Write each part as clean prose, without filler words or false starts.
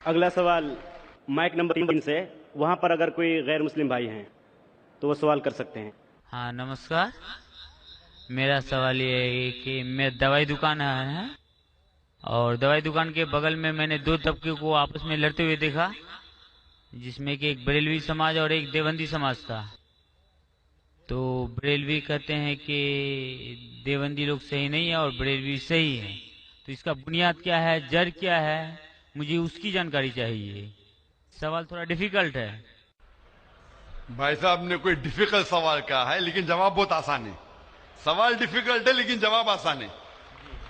اگلا سوال mic number 3 سے، وہاں پر اگر کوئی غیر مسلم بھائی ہیں تو وہ سوال کر سکتے ہیں۔ ہاں نمسکار، میرا سوال یہ ہے کہ میں دوائی دکان ہے اور دوائی دکان کے بغل میں نے دو طبقے کو آپس میں لڑتے ہوئے دیکھا، جس میں کہ ایک بریلوی سماج اور ایک دیوبندی سماج تھا۔ تو بریلوی کہتے ہیں کہ دیوبندی لوگ صحیح نہیں ہے اور بریلوی صحیح ہے، تو اس کا بنیاد کیا ہے، جڑ کیا ہے، مجھے اس کی جانکاری چاہیے۔ سوال تھوڑا ڈیفیکلٹ ہے۔ بھائی صاحب نے کوئی ڈیفیکلٹ سوال کہا ہے لیکن جواب بہت آسان ہے۔ سوال ڈیفیکلٹ ہے لیکن جواب آسان ہے۔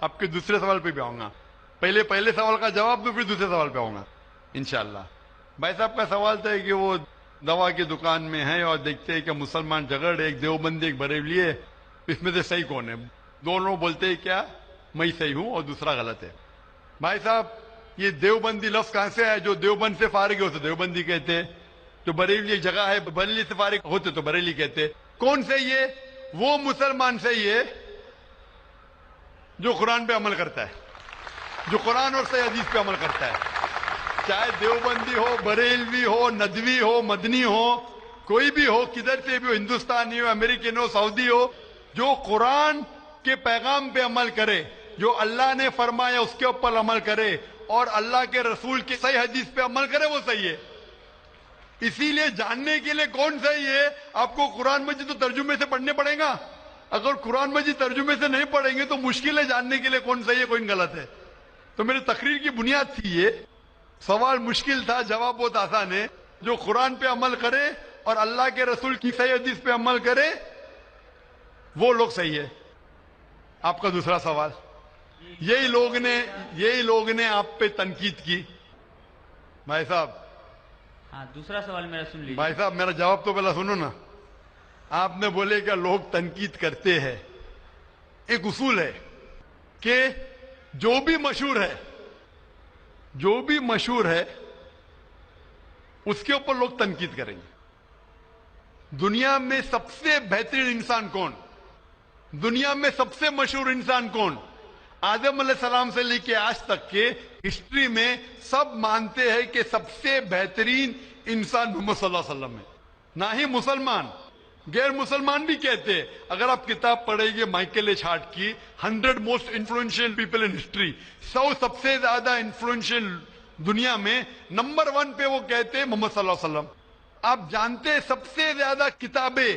آپ کے دوسرے سوال پہ بھی آؤں گا۔ پہلے سوال کا جواب دوں پھر دوسرے سوال پہ آؤں گا انشاءاللہ۔ بھائی صاحب کا سوال تھا کہ وہ دوا کی دکان میں ہیں اور دیکھتے ہیں کہ مسلمان جھگڑ رہے، ایک دیوبندی ایک بریلوی ہے، اس میں سے صحیح کون ہے؟ دونوں بولتے ہیں کیا میں صحیح ہوں اور دوسرا غلط ہے۔ بھائی صاحب یہ دیوبندی لفظ کہاں سے ہے؟ جو دیوبند سے فارغ ہوتے دیوبندی کہتے ہیں، جو بریلی ایک جگہ ہے بریلی سے فارغ ہوتے تو بریلی کہتے۔ کون صحیح ہے؟ وہ مسلمان صحیح ہے جو قرآن پہ عمل کرتا ہے، جو قرآن اور صحیح حدیث پہ عمل کرتا ہے، چاہے دیوبندی ہو، بریلوی ہو، ندوی ہو، مدنی ہو، کوئی بھی ہو، کدھر سے بھی ہو، ہندوستانی ہو، امریکن ہو، سعودی ہو، جو قرآن کے پیغام پہ عمل کرے، جو اللہ نے فرمایا اس کے اوپر عمل کرے اور اللہ کے رسول کی صحیح حدیث پہ عمل کرے، وہ صحیح ہے۔ اسی لیے جاننے کے لیے کون صحیح ہے آپ کو قرآن مجید تو ترجمے سے پڑھنے پڑے گا۔ اگر قرآن مجید ترجمے سے نہیں پڑھیں گے تو مشکل ہے جاننے کے لیے کون صحیح ہے کون غلط ہے۔ تو میری تقریر کی بنیاد تھی یہ، سوال مشکل تھا، جواب بہت آسان ہے۔ جو قرآن پہ عمل کرے اور اللہ کے رسول کی صحیح حدیث پہ عمل کرے وہ لوگ صحیح ہے۔ آپ کا دوسرا سوال، یہی لوگ نے آپ پہ تنقید کی۔ بھائی صاحب ہاں دوسرا سوال میرا سن لیجیے۔ بھائی صاحب میرا جواب تو پہلا سنو نا۔ آپ نے بولے کہ لوگ تنقید کرتے ہیں، ایک اصول ہے کہ جو بھی مشہور ہے اس کے اوپر لوگ تنقید کریں گے۔ دنیا میں سب سے بہترین انسان کون؟ دنیا میں سب سے مشہور انسان کون؟ آدم علیہ السلام سے لے کے آج تک کے ہسٹری میں سب مانتے ہیں کہ سب سے بہترین انسان محمد صلی اللہ علیہ وسلم ہے۔ نہ ہی مسلمان، غیر مسلمان بھی کہتے ہیں۔ اگر آپ کتاب پڑھیں گے مائیکل ایچ ہارٹ کی 100 most influential people in history, 100 سب سے زیادہ انفلوئنشل دنیا میں، نمبر 1 پہ وہ کہتے ہیں محمد صلی اللہ علیہ وسلم۔ آپ جانتے ہیں سب سے زیادہ کتابیں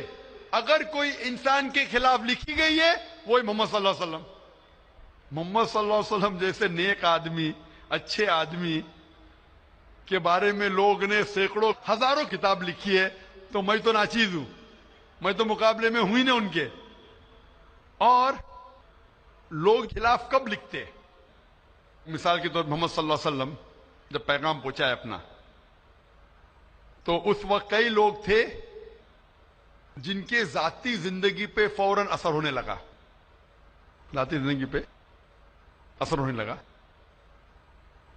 اگر کوئی انسان کے خلاف لکھی گئی ہے وہی محمد صلی اللہ علیہ وسلم۔ محمد صلی اللہ علیہ وسلم جیسے نیک آدمی، اچھے آدمی کے بارے میں لوگ نے سینکڑوں ہزاروں کتاب لکھی ہے، تو میں تو ناچیز ہوں، میں تو مقابلے میں ہوں ہی نہیں ان کے۔ اور لوگ خلاف کب لکھتے؟ مثال کے طور محمد صلی اللہ علیہ وسلم جب پیغام پہنچا ہے اپنا، تو اس وقت کئی لوگ تھے جن کے ذاتی زندگی پہ فوراً اثر ہونے لگا، ذاتی زندگی پہ اثر ہونے لگا۔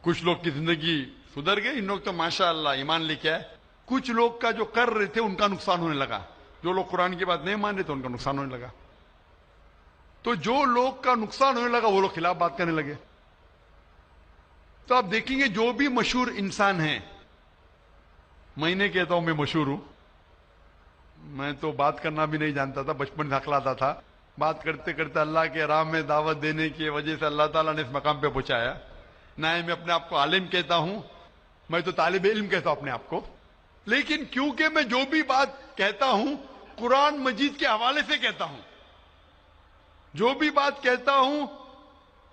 کچھ لوگ کی زندگی سدھر گئی، ان لوگ تو ماشاءاللہ ایمان لے کے آئے۔ کچھ لوگ کا جو کر رہے تھے ان کا نقصان ہونے لگا، جو لوگ قرآن کی بات نہیں مان رہے تھے ان کا نقصان ہونے لگا۔ تو جو لوگ کا نقصان ہونے لگا وہ لوگ خلاف بات کرنے لگے۔ تو آپ دیکھیں گے جو بھی مشہور انسان ہیں، میں نہیں کہتا ہوں میں مشہور ہوں، میں تو بات کرنا بھی نہیں جانتا تھا، بچپن سے ہکلاتا تھا، بات کرتے کرتے اللہ کے راہ میں دعوت دینے کی وجہ سے اللہ تعالیٰ نے اس مقام پہ پہنچایا۔ نہ ہی میں اپنے آپ کو عالم کہتا ہوں، میں تو طالب علم کہتا ہوں اپنے آپ کو، لیکن کیونکہ میں جو بھی بات کہتا ہوں قرآن مجید کے حوالے سے کہتا ہوں، جو بھی بات کہتا ہوں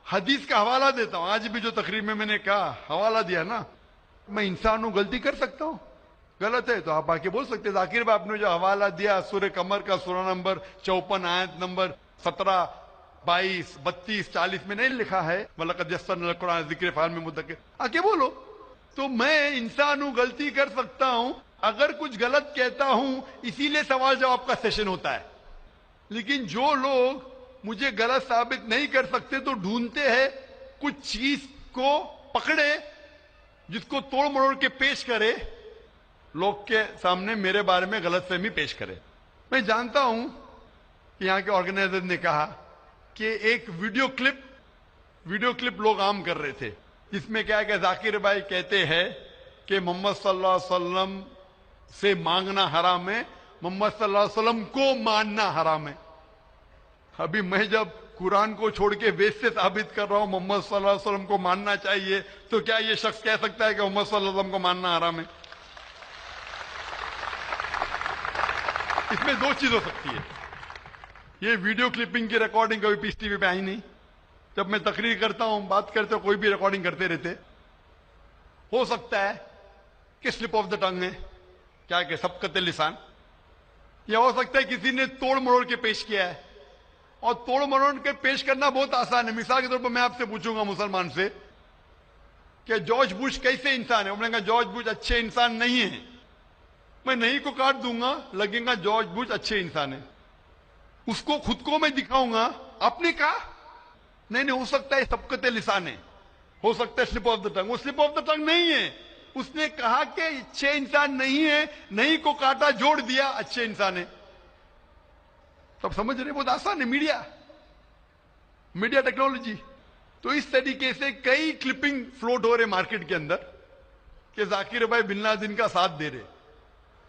حدیث کا حوالہ دیتا ہوں۔ آج بھی جو تقریر میں نے کہا حوالہ دیا نا، میں انسان ہوں، غلطی کر سکتا ہوں، غلط ہے تو آپ آ کے بول سکتے ہیں۔ ذاکر بھائی آپ نے جو حوالہ دیا سورہ قمر کا سورہ نمبر 54 آیت نمبر 17، 22، 32، 40 میں نہیں لکھا ہے وَلَقَدْ يَسَّرْنَا الْقُرْآنَ لِلذِّكْرِ فَهَلْ مِن مُدَّكِرٍ؟ آ کے بولو۔ تو میں انسان ہوں، غلطی کر سکتا ہوں، اگر کچھ غلط کہتا ہوں اسی لیے سوال جواب کا سیشن ہوتا ہے۔ لیکن جو لوگ مجھے غلط ثابت نہیں کر سکتے تو ڈھونڈتے ہیں کچھ چیز کو پکڑے جس کو توڑ مروڑ کے پیش کرے، لوگ کے سامنے میرے بارے میں غلط فہمی پیش کرے۔ میں جانتا ہوں کہ یہاں کے آرگنائزر نے کہا کہ ایک ویڈیو کلپ لوگ عام کر رہے تھے، جس میں کیا ہے کہ ذاکر بھائی کہتے ہیں کہ محمد صلی اللہ علیہ وسلم سے مانگنا حرام ہے، محمد صلی اللہ علیہ وسلم کو ماننا حرام ہے۔ ابھی میں جب قرآن کو چھوڑ کے وید سے ثابت کر رہا ہوں محمد صلی اللہ علیہ وسلم کو ماننا چاہیے، تو کیا یہ شخص کہہ سکتا ہے کہ محمد صلی اللہ علیہ وسلم کو ماننا حرام ہے؟ اس میں دو چیز ہو سکتی ہے، یہ ویڈیو کلپنگ کی ریکارڈنگ کبھی پیس ٹی وی پہ آئی نہیں، جب میں تقریر کرتا ہوں بات کرتے ہوں کوئی بھی ریکارڈنگ کرتے رہتے، ہو سکتا ہے کہ سلپ آف دا ٹنگ ہے، کیا کہ سبقت لسان، یا ہو سکتا ہے کسی نے توڑ مروڑ کے پیش کیا ہے، اور توڑ مروڑ کے پیش کرنا بہت آسان ہے۔ مثال کے طور پر میں آپ سے پوچھوں گا مسلمان سے کہ جارج بش کیسے انسان ہے، انہوں نے کہا جارج بش اچھے انسان نہیں ہے، میں نہیں کو کاٹ دوں گا، لگے گا جارج بش اچھے انسان ہے، اس کو خود کو میں دکھاؤں گا، آپ نے کہا نہیں ہو سکتا ہے سبقت لسان ہے، ہو سکتا ہے سلپ آف دا ٹنگ، وہ سلپ آف دا ٹنگ نہیں ہے، اس نے کہا کہ اچھے انسان نہیں ہے، نہیں کو کاٹا جوڑ دیا اچھے انسان ہے۔ تب سمجھ رہے بہت آسان ہے، میڈیا ٹیکنالوجی۔ تو اس طریقے سے کئی کلپنگ فلوٹ ہو رہے مارکیٹ کے اندر کہ ذاکر بھائی بن لادن کا ساتھ دے رہے،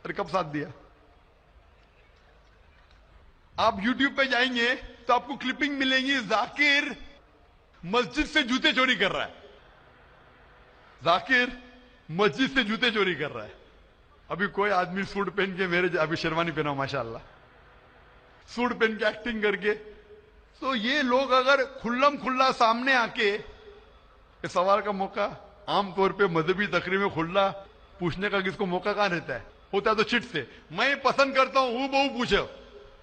ارے کب ساتھ دیا؟ آپ یوٹیوب پہ جائیں گے تو آپ کو کلپنگ ملیں گی، ذاکر مسجد سے جوتے چوری کر رہا ہے، ذاکر مسجد سے جوتے چوری کر رہا ہے۔ ابھی کوئی آدمی سوٹ پہن کے، میرے ابھی شیروانی پہنا ہوں ماشاءاللہ، سوٹ پہن کے ایکٹنگ کر کے، تو یہ لوگ اگر کھلم کھلا سامنے آ کے اس سوال کا موقع، عام طور پہ مذہبی تقریر میں کھلا پوچھنے کا کس کو موقع کہاں رہتا ہے، ہوتا ہے تو چٹ سے، میں پسند کرتا ہوں بہو پوچھو،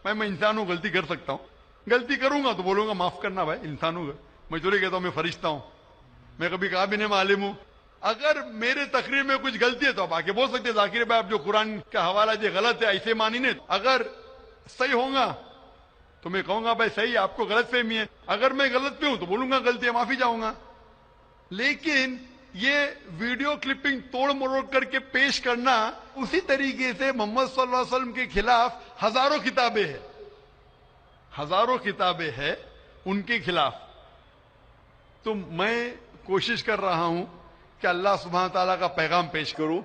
میں انسان ہوں، غلطی کر سکتا ہوں، غلطی کروں گا تو بولوں گا معاف کرنا بھائی، انسان ہوں، میں چوری کہتا ہوں میں فرشتہ ہوں، میں کبھی کہا بھی نہیں میں عالم ہوں۔ اگر میرے تقریر میں کچھ غلطی ہے تو آپ آ کے بول سکتے ہیں ذاکر بھائی آپ جو قرآن کا حوالہ دے غلط ہے، ایسے مانی نہیں، اگر صحیح ہوگا تو میں کہوں گا بھائی صحیح، آپ کو غلط فہمی ہے، اگر میں غلط پہ ہوں تو بولوں گا غلطی ہے، معافی چاہوں گا۔ لیکن یہ ویڈیو کلپنگ توڑ مروڑ کر کے پیش کرنا، اسی طریقے سے محمد صلی اللہ علیہ وسلم کے خلاف ہزاروں کتابیں ہیں ان کے خلاف۔ تو میں کوشش کر رہا ہوں کہ اللہ سبحانہ تعالیٰ کا پیغام پیش کروں،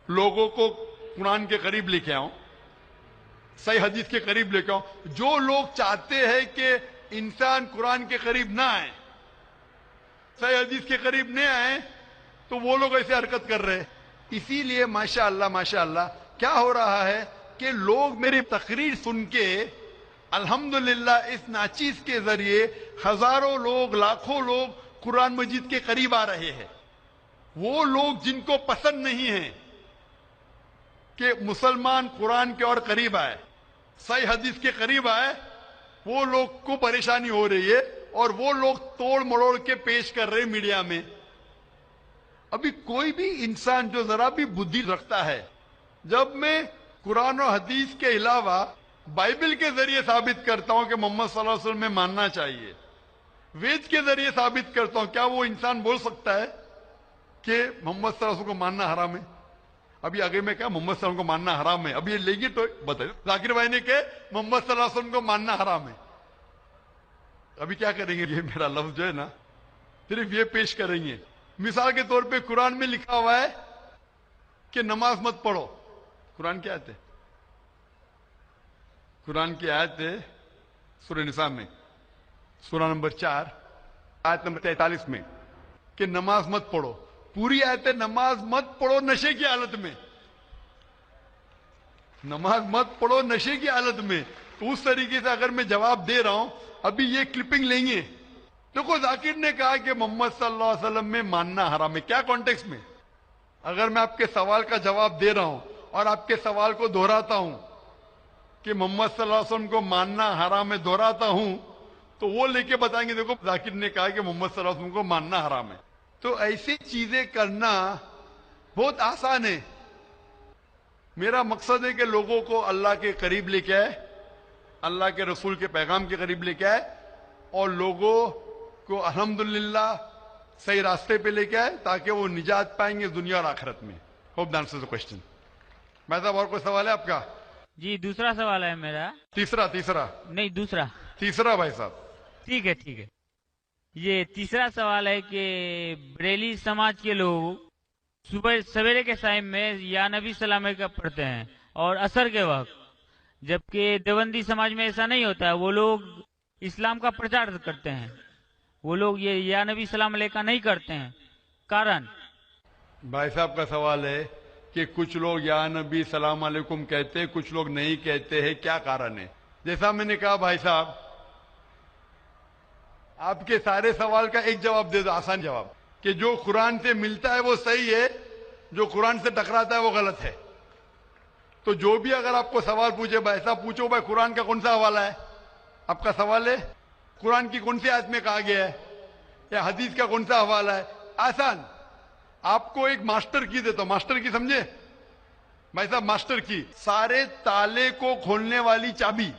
لوگوں کو قرآن کے قریب لے کے آؤں، صحیح حدیث کے قریب لے کے آؤں۔ جو لوگ چاہتے ہیں کہ انسان قرآن کے قریب نہ آئے، صحیح حدیث کے قریب نہ آئے، تو وہ لوگ ایسے حرکت کر رہے ہیں۔ اسی لیے ماشاءاللہ کیا ہو رہا ہے کہ لوگ میری تقریر سن کے الحمدللہ اس ناچیز کے ذریعے ہزاروں لوگ، لاکھوں لوگ قرآن مجید کے قریب آ رہے ہیں۔ وہ لوگ جن کو پسند نہیں ہے کہ مسلمان قرآن کے اور قریب آئے، صحیح حدیث کے قریب آئے، وہ لوگ کو پریشانی ہو رہی ہے، اور وہ لوگ توڑ مڑوڑ کے پیش کر رہے میڈیا میں۔ ابھی کوئی بھی انسان جو ذرا بھی بدھی رکھتا ہے، جب میں قرآن و حدیث کے علاوہ بائبل کے ذریعے ثابت کرتا ہوں کہ محمد صلی اللہ علیہ وسلم میں ماننا چاہیے، وید کے ذریعے ثابت کرتا ہوں، کیا وہ انسان بول سکتا ہے کہ محمد صلی اللہ علیہ وسلم کو ماننا حرام ہے؟ ابھی آگے میں کہا محمد صلی اللہ علیہ وسلم کو ماننا حرام ہے، ابھی یہ لے گی تو بتائیے، ذاکر بھائی نے کہ محمد صلی اللہ علیہ وسلم کو ماننا حرام ہے، ابھی کیا کریں گے؟ یہ میرا لفظ جو ہے نا صرف یہ پیش کریں گے۔ مثال کے طور پہ قرآن میں لکھا ہوا ہے کہ نماز مت پڑھو، قرآن کی آیت ہے، قرآن کی آیت ہے سورہ نساء میں، سورہ نمبر 4 آیت نمبر 43 میں، کہ نماز مت پڑھو، پوری آیت ہے نماز مت پڑھو نشے کی حالت میں، نماز مت پڑھو نشے کی حالت میں۔ تو اس طریقے سے اگر میں جواب دے رہا ہوں، ابھی یہ کلپنگ لیں گے، دیکھو ذاکر نے کہا کہ محمد صلی اللہ علیہ وسلم میں ماننا حرام ہے، کیا کانٹیکس میں؟ اگر میں آپ کے سوال کا جواب دے رہا ہوں اور آپ کے سوال کو دہراتا ہوں کہ محمد صلی اللہ علیہ وسلم کو ماننا حرام ہے، دہراتا ہوں، تو وہ لے کے بتائیں گے دیکھو ذاکر نے کہا کہ محمد صلی اللہ علیہ وسلم کو ماننا حرام ہے۔ تو ایسی چیزیں کرنا بہت آسان ہے۔ میرا مقصد ہے کہ لوگوں کو اللہ کے قریب لے کے آئے، اللہ کے رسول کے پیغام کے قریب لے کے آئے، اور لوگوں کو الحمدللہ صحیح راستے پہ لے کے آئے تاکہ وہ نجات پائیں گے دنیا اور آخرت میں۔ Hope that answers the question. میں صاحب اور کوئی سوال ہے آپ کا؟ جی دوسرا سوال ہے میرا۔ تیسرا نہیں دوسرا۔ تیسرا بھائی صاحب۔ ٹھیک ہے ٹھیک ہے. یہ تیسرا سوال ہے کہ بریلی سماج کے لوگ صبح سویرے کے ٹائم میں یا نبی سلام کا پڑھتے ہیں اور عصر کے وقت، جبکہ دیوبندی سماج میں ایسا نہیں ہوتا ہے. وہ لوگ اسلام کا پرچار کرتے ہیں، وہ لوگ یہ یا نبی سلام علیہ کا نہیں کرتے ہیں. کارن؟ بھائی صاحب کا سوال ہے کہ کچھ لوگ یا نبی سلام علیکم کہتے ہیں، کچھ لوگ نہیں کہتے ہیں، کیا کارن ہے؟ جیسا میں نے کہا بھائی صاحب، آپ کے سارے سوال کا ایک جواب دے دو، آسان جواب، کہ جو قرآن سے ملتا ہے وہ صحیح ہے، جو قرآن سے ٹکراتا ہے وہ غلط ہے. تو جو بھی اگر آپ کو سوال پوچھے، بھائی صاحب پوچھو بھائی قرآن کا کون سا حوالہ ہے؟ آپ کا سوال ہے قرآن کی کون سی آیت میں کہا گیا ہے یا حدیث کا کون سا حوالہ ہے؟ آسان. آپ کو ایک ماسٹر کی دیتا ہوں، ماسٹر کی سمجھے بھائی صاحب؟ ماسٹر کی، سارے تالے کو کھولنے والی چابی،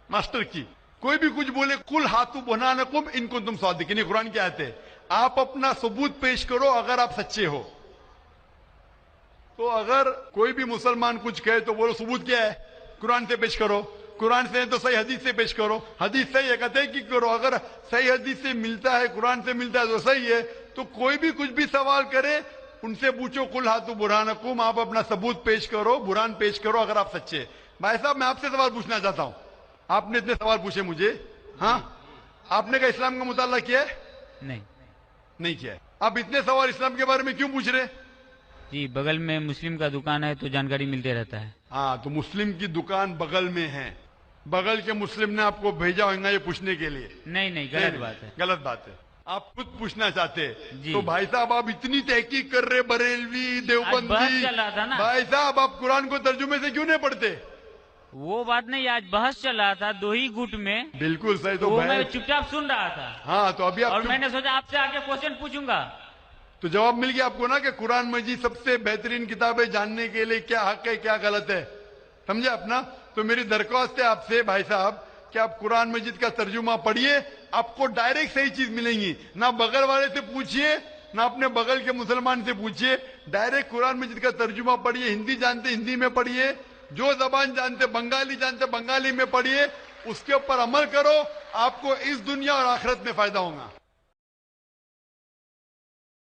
ماسٹر کی. کوئی بھی کچھ بولے، کل ہاتھوں برہانکم ان کنتم صادقین، یہ قرآن کی آیت ہے. آپ اپنا ثبوت پیش کرو اگر آپ سچے ہو. تو اگر کوئی بھی مسلمان کچھ کہے تو بولو ثبوت کیا ہے؟ قرآن سے پیش کرو. قرآن سے تو صحیح حدیث سے پیش کرو. حدیث صحیح ہے کہتے کی کرو. اگر صحیح حدیث سے ملتا ہے، قرآن سے ملتا ہے تو صحیح ہے. تو کوئی بھی کچھ بھی سوال کرے ان سے پوچھو کل ہاتھوں برہانکم، آپ اپنا ثبوت پیش کرو، برہان پیش کرو اگر آپ سچے. بھائی صاحب میں آپ سے سوال پوچھنا چاہتا ہوں. آپ نے اتنے سوال پوچھے مجھے، ہاں آپ نے کہا اسلام کا مطالعہ کیا ہے؟ نہیں کیا ہے. آپ اتنے سوال اسلام کے بارے میں کیوں پوچھ رہے؟ جی بغل میں مسلم کا دکان ہے تو جانکاری ملتے رہتا ہے. ہاں تو مسلم کی دکان بغل میں ہے، بغل کے مسلم نے آپ کو بھیجا ہوگا یہ پوچھنے کے لیے. نہیں غلط بات ہے. غلط بات ہے. آپ خود پوچھنا چاہتے جی. تو بھائی صاحب آپ اتنی تحقیق کر رہے، بریلوی آج بحث دیوبندی، چل رہا تھا نا. بھائی صاحب آپ قرآن کو ترجمے سے کیوں نہیں پڑھتے؟ وہ بات نہیں، آج بحث چل رہا تھا دو ہی گٹ میں، بالکل صحیح. تو تو وہ میں بھائی چپ چاپ سن رہا تھا ہاں تو ابھی اور آپ میں نے سوچا آپ سے آگے کوشچن پوچھوں گا. تو جواب مل گیا آپ کو نا کہ قرآن مجید سب سے بہترین کتاب ہے جاننے کے لیے کیا حق ہے کیا غلط ہے. سمجھے اپنا؟ تو میری درخواست ہے آپ سے بھائی صاحب کہ آپ قرآن مجید کا ترجمہ پڑھیے، آپ کو ڈائریکٹ صحیح چیز ملیں گی. نہ بغل والے سے پوچھیے، نہ اپنے بغل کے مسلمان سے پوچھیے، ڈائریکٹ قرآن مجید کا ترجمہ پڑھیے. ہندی جانتے ہندی میں پڑھیے، جو زبان جانتے بنگالی جانتے بنگالی میں پڑھیے، اس کے اوپر عمل کرو، آپ کو اس دنیا اور آخرت میں فائدہ ہوگا.